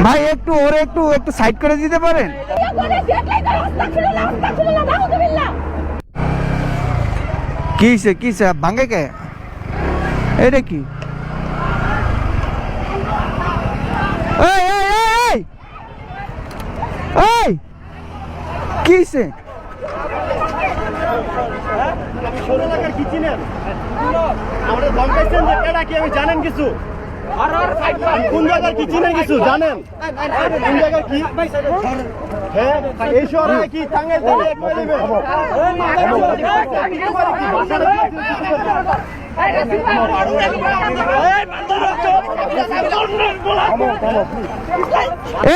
ভাই একটু ওরে একটু একটু সাইড করে দিতে পারেন? কিসে কিসে ভাঙে কে? এটা কি? এই এই এই এই কিসে? আমরা ধমকাইছেন যে এটা কি আমি জানেন কিছু? কোন জায়গার কি চিনেন কিছু জানেন? কোন জায়গার কি? হ্যাঁ এই শহরে কি টাঙ্গাইল থেকে কইবে?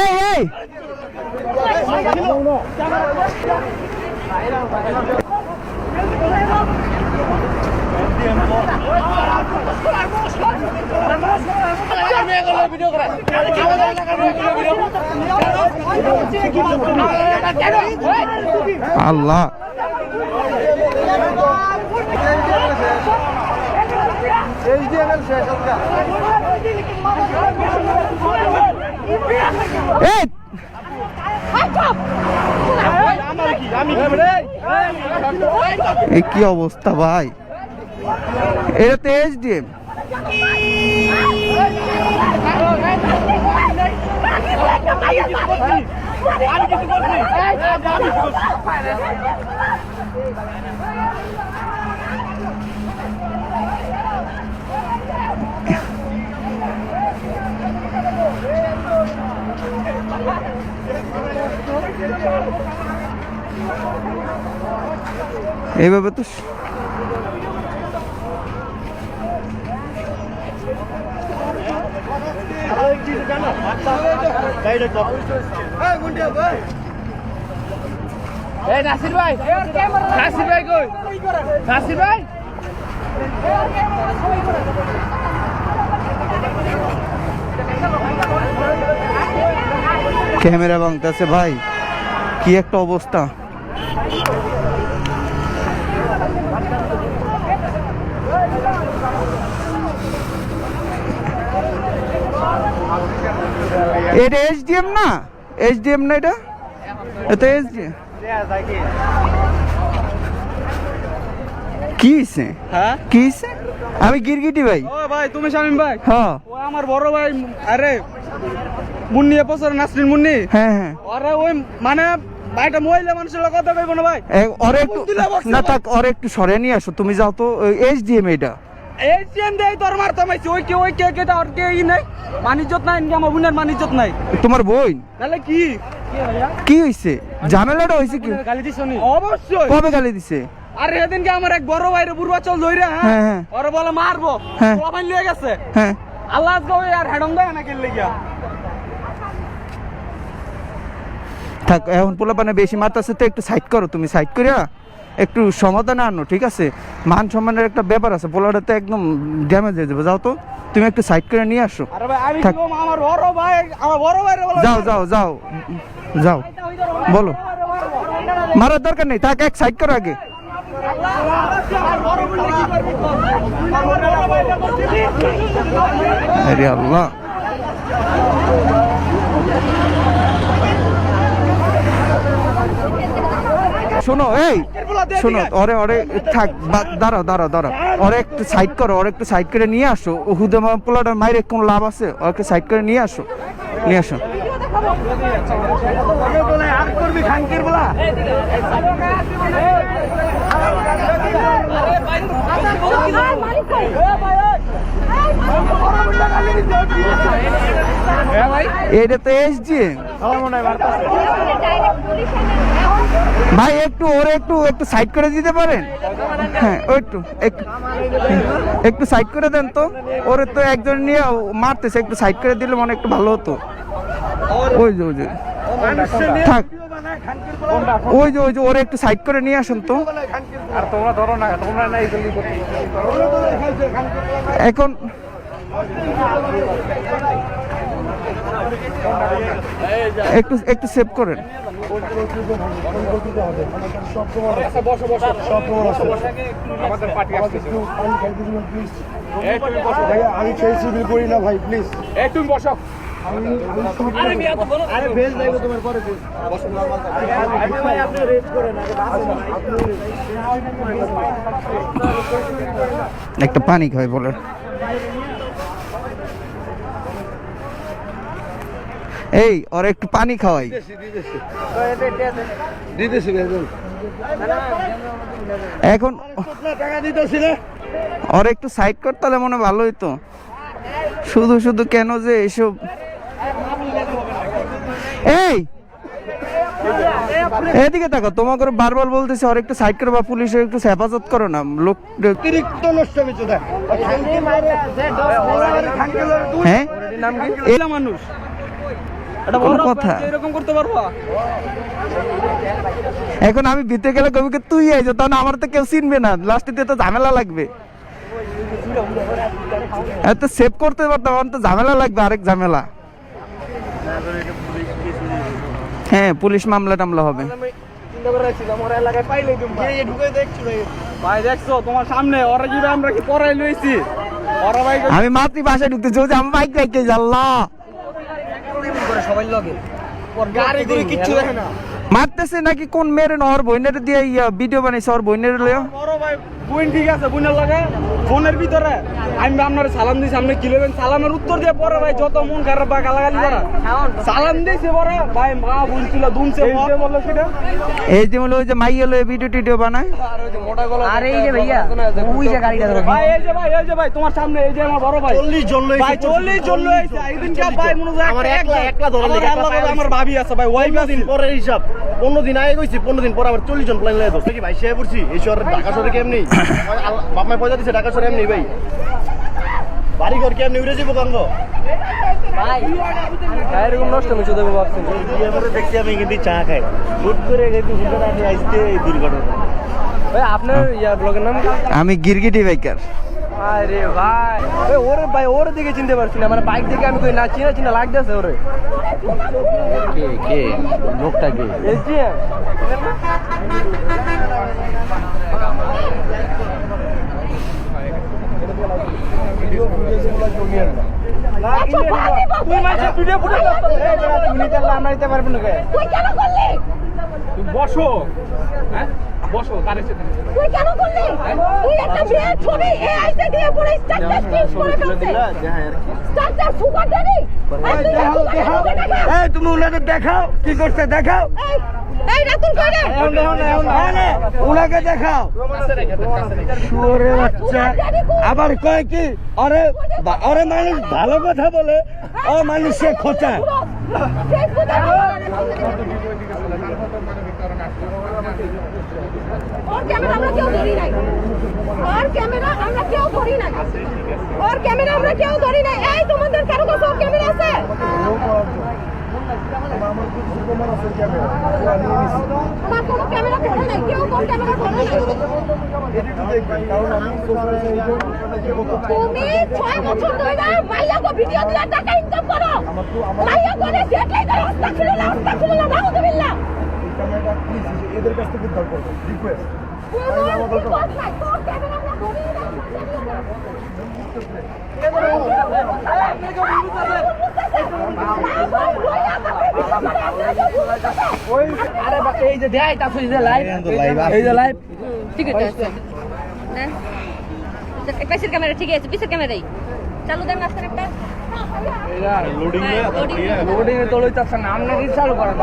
এই এই আল্লাহ কি অবস্থা ভাই? এটা তো এসডিএম। এইভাবে তো নাসির ভাই, নাসির ভাই কই? নাসির ভাই ক্যামেরা ভাঙতেছে ভাই, কি একটা অবস্থা। এটা এসডিএম না? এসডিএম না এটা? এটা এসডিএম। কি হইছে? হ্যাঁ কি হইছে? আমি গিরগিটি ভাই। ও ভাই তুমি শামিম ভাই? হ্যাঁ ও আমার বড় ভাই। আরে মুন্নি বছর নাসরিন মুন্নি। হ্যাঁ হ্যাঁ ওরা ওই মানে ভাইটা মহিলা মানুষের কথা কইব না ভাই। ওরে একটু না থাক, ওরে একটু সরে নিয়ে আসো তুমি, যাও তো। এসডিএম এটা এসডিএম দেই তোর মার থামাইছি। ওই কে কেটা আর কে ই নাই, মানিজ্জত নাই ইনকে, আমার বোনের মানিজ্জত নাই। তোমার বই? তাহলে কি কি হইছে? ঝামেলাটা হইছে কি? গালি দিছনি? অবশ্যই। কবে গালি দিছে? আরে সেদিনকে আমার এক বড় ভাইরে পূর্বাচল ধইরা, হ্যাঁ হ্যাঁ ওরে বলে মারবো, হ্যাঁ। পোলাপাইন লয়ে গেছে। হ্যাঁ আল্লাহ আজকে ওই আর হেডম দেয় না কেলে গিয়া। থাক, এখন পোলাপানে বেশি মারতাছে তো একটু সাইড করো তুমি, সাইড করিয়া একটু সমাধানে আনো, ঠিক আছে? মান সম্মানের একটা ব্যাপার আছে, পোলাটা তো একদম ড্যামেজ হয়ে যাবে। যাও তো তুমি একটু সাইড করে নিয়ে আসো। আরে ভাই আমি থাক। কি কম, আমার বড় ভাই, আমার বড় ভাইরে বলে যাও যাও যাও যাও, বলো। মারার দরকার নেই, থাক, এক সাইড করো আগে। আরে আল্লাহ, শোনো, এই শোনো, ওরে ওরে থাক, দাঁড়াও দাঁড়াও দাঁড়াও, ওরে একটু সাইড করো, ওরে একটু সাইড করে নিয়ে আসো। হুদে পোলাটার মায়ের কোনো লাভ আছে? ওকে সাইড করে নিয়ে আসো, নিয়ে আসো। আর করবি খানকির বলা। এটা তো এসডিএম ভাই, একটু ওরে একটু একটু সাইড করে দিতে পারেন? হ্যাঁ একটু একটু সাইড করে দেন তো। ওরে তো একজন নিয়ে মারতেছে, একটু সাইড করে দিলে মনে একটু ভালো হতো। ওই যে ওই যে থাক, ওই যে ওই যে ওরে একটু সাইড করে নিয়ে আসুন তো। আর তোমরা ধরো না, তোমরা নাই জলদি এখন একটু একটু সেভ করেন। আমি সেই সিভিল করি না ভাই, প্লিজ। তুমি বসো। আরে বেল যাইবো তোমার পরে বেল। ভাই আপনি রেড করেন আগে বাসে একটা পানি খাই বলে। এই ওর একটু পানি খাওয়াই। এখন টাকা দিতেছি না। ওর একটু সাইড করতে হলে মনে হয় ভালো হইতো। শুধু শুধু কেন যে এসব। এই এদিকে দেখো, তোমাকে বারবার বলতেছি ওর একটু সাইড করো বা পুলিশের একটু হেফাজত করো না। লোক অতিরিক্ত নষ্ট হয়েছে দেখ। হ্যাঁ এলা মানুষ এটা কোন বড় কথা? এরকম করতে পারবা? এখন আমি ভিতরে গেলে কবিকে তুই আইছো, তখন আমার তো কেউ চিনবে না, লাস্টে তো ঝামেলা লাগবে। এত সেভ করতে পারতাম, আমার তো ঝামেলা লাগবে, আরেক ঝামেলা। হ্যাঁ পুলিশ মামলা টামলা হবে। ভাই দেখছো তোমার সামনে ওরা যদি আমরা কি পড়াই লইছি ওরা ভাই আমি মাতৃভাষায় ঢুকতেছি, ওই যে আমার বাইক রাখতে জাল্লা সবাই লগে গাড়ি করে কিচ্ছু দেখে না। মারতেছে নাকি কোন মেরে না, ওর বইনের দিয়ে ভিডিও বানাইছে, ওর বইনের লইও। বড় ভাই বোন ঠিক আছে, বোনের লাগে ফোনের ভিতরে আমি আপনার সালাম দিয়েছি, আপনি কি নেবেন? সালামের উত্তর দিয়ে পরে ভাই যত মন খারাপ বা গালাগালি করা সালাম দিয়েছে পরে ভাই মা বলছিল দুনছে বললো সেটা এই যে বলে ওই যে মাইয়া লয়ে ভিডিও টিডিও বানায়। আরে এই যে ভাইয়া ওই যে গাড়িটা ধরো ভাই, এই যে ভাই তোমার সামনে এই যে আমার বড় ভাই 40 জন লইছে ভাই 40 জন লইছে একদিন কা ভাই মনে হয় আমার একলা ধরে আমার ভাবি আছে ভাই ওই 15 দিন পরে হিসাব 15 দিন আগে কইছি 15 দিন পরে আবার 40 জন প্ল্যান লয়ে দোস কি ভাই শেয়ার করছি এই শহরে ঢাকা শহরে কেমনি বাপ মা পয়সা দিছে ঢাকা শহরে এমনি ভাই বাড়ি ঘর কেমনি উড়ে যাবো গঙ্গ ভাই এরকম নষ্ট হচ্ছে দেবো ভাবছেন আমরা দেখছি আমি কিন্তু চা খাই হুট করে কিন্তু হুট করে আসতে এই দুর্ঘটনা ভাই আপনার ইয়া ব্লগের নাম আমি গিরগিটি বাইকার। আরে ভাই ওরে ভাই ওর দিকে চিনতে পারছি না, মানে বাইক দেখে আমি কই না চিনা লাগতেছে ওরে। কে লোকটা কে এই যে তুই মাঝে ভিডিও ফুটে তুমি তাহলে আমরা দিতে পারবেন না তুই কেন করলি? তুই বসো, হ্যাঁ বসো তার এসে তুই কেন করলি? তুই একটা মেয়ের ছবি এআইতে দিয়ে পুরো স্ট্যাটাস চেঞ্জ করে ফেলছিস। Status super daddy. এই তুমি উনাদের দেখাও কি করছে দেখাও, এই রাতুল কই রে? উনাকে দেখাও। শুয়োরে বাচ্চা আবার কয় কি আরে আরে মানুষ ভালো কথা বলে ও মানুষে খোঁচা। ওর ক্যামেরা আমরা কেউ ধরি নাই। ওর ক্যামেরা আমরা কেউ ধরি নাই। ওর ক্যামেরা আমরা কেউ ধরি নাই। এই তোমাদের কারো কাছে ওর ক্যামেরা আছে? আমার কোনো ক্যামেরা ধরে নাই। কেউ কোন ক্যামেরা ধরে নাই। তুমি 6 বছর ধরে মাইয়াকে ভিডিও দিয়ে টাকা ইনকাম করো। মাইয়া করে সেটাই করো। আস্তাগফিরুল্লাহ নাউযুবিল্লাহ। এদের কাছ থেকে উদ্ধার করবো রিকোয়েস্ট এই যে দেয় তা এই যে লাইভ এই যে লাইভ ঠিক আছে না পাশের ক্যামেরা ঠিক আছে পিছের ক্যামেরাই চালু দেন মাস্টার একটা লোডিং লোডিং এ তোলই তাছ না আমনে রিল চালু করেন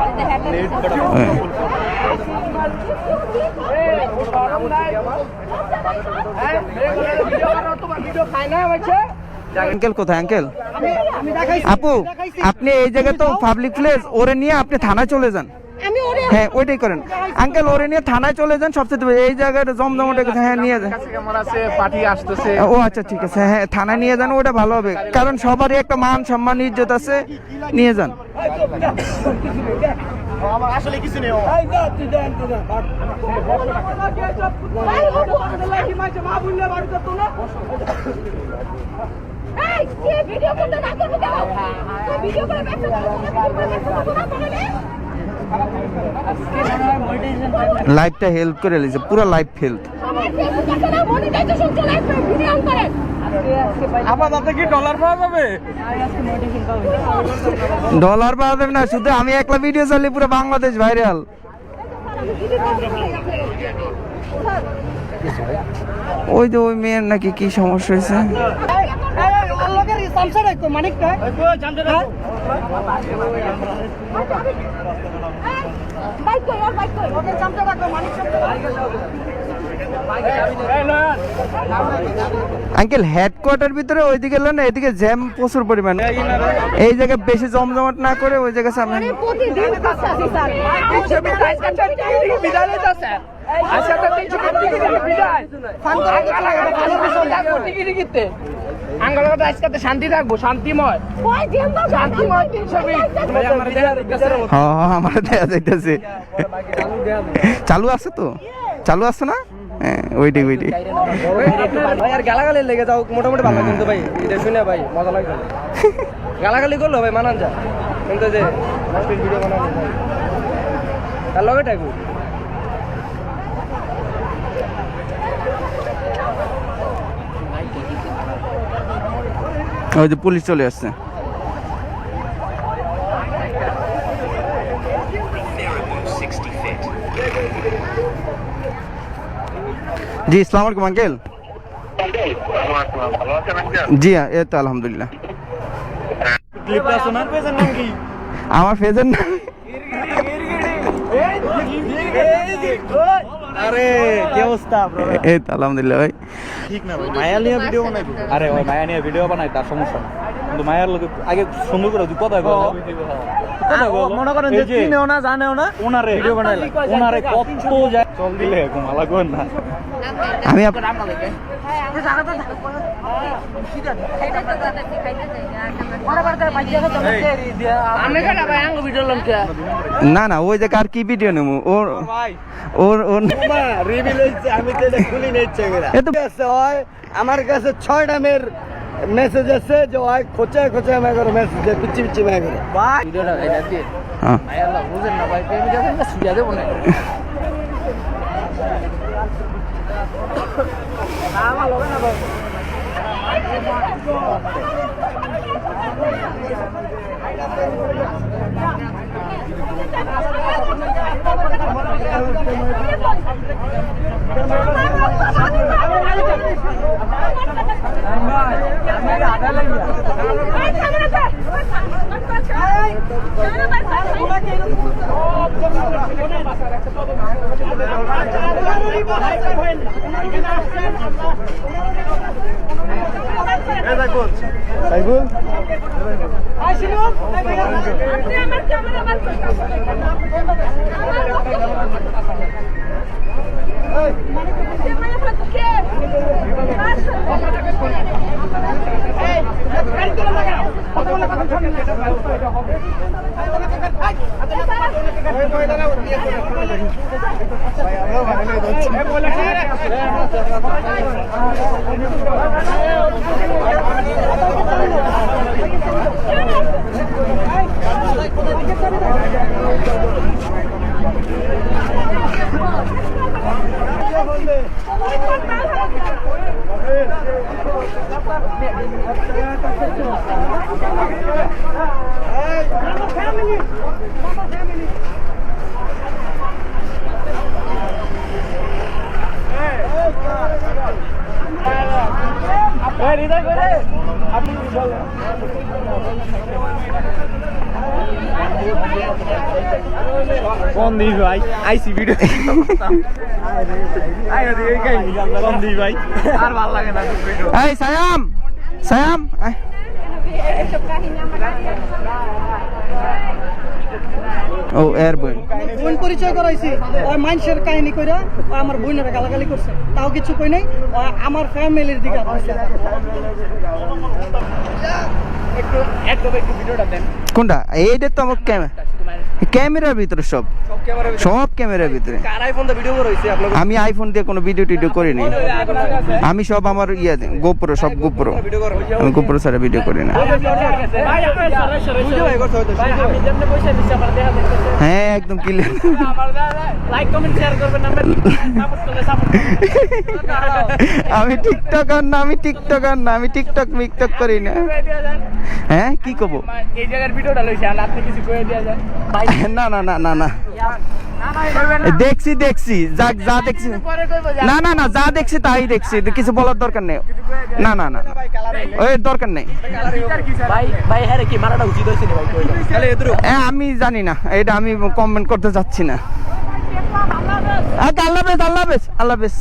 ভিডিও খায় না হচ্ছে আঙ্কেল কোথায় আঙ্কেল? আপু আপনি এই জায়গায় তো পাবলিক প্লেস, ওরে নিয়ে আপনি থানায় চলে যান। আমি ওরে হ্যাঁ ওইটাই করেন আঙ্কেল, ওরে নিয়ে থানায় চলে যান সবচেয়ে এই জায়গাটা জমজমটে হ্যাঁ নিয়ে যান। ও আচ্ছা ঠিক আছে, হ্যাঁ থানায় নিয়ে যান, ওটা ভালো হবে কারণ সবারই একটা মান সম্মান ইজ্জত আছে, নিয়ে যান। আমার আসলে কিছু নেই এই কে ভিডিও করতে না করবে কেন ভিডিও করে ব্যবসা করতে না লাইভটা হেল্প করে লিছে, পুরো লাইভ হেল্প। আমার ফেসবুক আছে না, মনিটাইজেশন চলে ভিডিও অন করেন। আপাতত কি ডলার পাওয়া যাবে? ডলার পাওয়া যাবে না, শুধু আমি একলা ভিডিও চালিয়ে পুরো বাংলাদেশ ভাইরাল। ওই যে ওই মেয়ের নাকি কি সমস্যা হয়েছে। বাইক কই আর বাইক কই ওকে চামচা রাখো মানিক আঙ্কেল হেডকোয়ার্টার ভিতরে ওইদিকে এলো না, এদিকে জ্যাম প্রচুর পরিমাণ। এই জায়গায় বেশি জমজমাট না করে ওই জায়গায় সামনে। আরে প্রতিদিন কাছে স্যার বিদায় লইতাছে আচ্ছা তো 300 টিকিট বিদায় ফান করে টিকিট কিনতে আঙ্গলটা আজকে শান্তি থাকবো, শান্তিময় কই দিন দাও শান্তিময় 320 ভাই আমার দেয়া দিতেছে। হ্যাঁ হ্যাঁ আমার দেয়া যাইতেছে। চালু আছে তো, চালু আছে না? হ্যাঁ ওইটাই ওইটাই। ভাই আর গালাগালি লেগে যাও মোটামুটি ভালো কিন্তু ভাই এটা শুনে ভাই মজা লাগবে। গালাগালি করলো ভাই মানান যা, কিন্তু যে লাস্ট ভিডিও বানাবো তার লগে থাকবো। ওই যে পুলিশ চলে আসছে। জি আসসালামু আলাইকুম আঙ্কেল। জি এই তো আলহামদুলিল্লাহ। আমার ফেজের না। আরে কি অবস্থা ব্রো? এই তো আলহামদুলিল্লাহ ভাই। ঠিক না ভাই, মায়া নিয়ে ভিডিও বানাইবো। আরে ওই মায়া নিয়ে ভিডিও বানাই তার সমস্যা না, কিন্তু মায়ার লোকে আগে সুন্দর করে কথা বলো। মনে করেন যে চিনেও না জানেও না, ওনারে ভিডিও বানাইলা, ওনারে কত যায় চল দিলে ঘুমা লাগবে না। আমি না না ওই জায়গা আর কি ভিডিও নেবো ওর ওর ওর রিভিল হইছে, আমি তো এটা খুলি নাই ইচ্ছে করে। এ তো আছে হয় আমার কাছে 6টা মের মেসেজ আছে যে হয় খোঁচা খোঁচা মে করে মেসেজ পিচ্ছি পিচ্ছি মে করে ভাই ভিডিওটা এটা দিয়ে হ্যাঁ আল্লাহ বুঝেন না ভাই প্রেমী যখন না সুজা দেব না আমার লগে না ভাই সন্দীপ ভাই আইসি ভিডিও সন্দীপ ভাই আর ভালো লাগে না এই সায়াম সায়াম ও এর বোন বোন পরিচয় করাইছি ওই মানুষের কাহিনী কইরা আমার বোনেরা গালাগালি করছে, তাও কিছু কই নাই। আমার ফ্যামিলির দিকে একটু ভিডিওটা দেন। কোনটা এইটা তো আমার ক্যামেরা ক্যামেরার ভিতরে সব সব ক্যামেরার ভিতরে কার আইফোন দা ভিডিও করে হইছে আপনার আমি আইফোন দিয়ে কোনো ভিডিও টিডিও করিনি আমি সব আমার ইয়ে গোপ্রো সব গোপ্রো ভিডিও করে আমি গোপ্রো ছাড়া ভিডিও করি না ভাই আপনার সরাসরি ভাই করতে হইতো ভাই আমি যেমন পয়সা দিছি আমার দেখা দেখতেছে হ্যাঁ একদম ক্লিয়ার আমার লাইক কমেন্ট শেয়ার করবেন আমরা সাপোর্ট করলে সাপোর্ট আমি টিকটকার না আমি টিকটকার না আমি টিকটক মিকটক করি না হ্যাঁ কি কব এই জায়গার ভিডিওটা লইছে আর আপনি কিছু কইে দেয়া যায় না না না না না দেখছি দেখছি যা যা দেখছি না না না যা দেখছি তাই দেখছি কিছু বলার দরকার নেই না না না ওই দরকার নেই ভাই ভাই হ্যাঁ কি মারাটা উচিত হইছে ভাই কইলো তাহলে এদরু আমি জানি না এটা আমি কমেন্ট করতে চাচ্ছি না আল্লাহ হাফেজ আল্লাহ হাফেজ আল্লাহ হাফেজ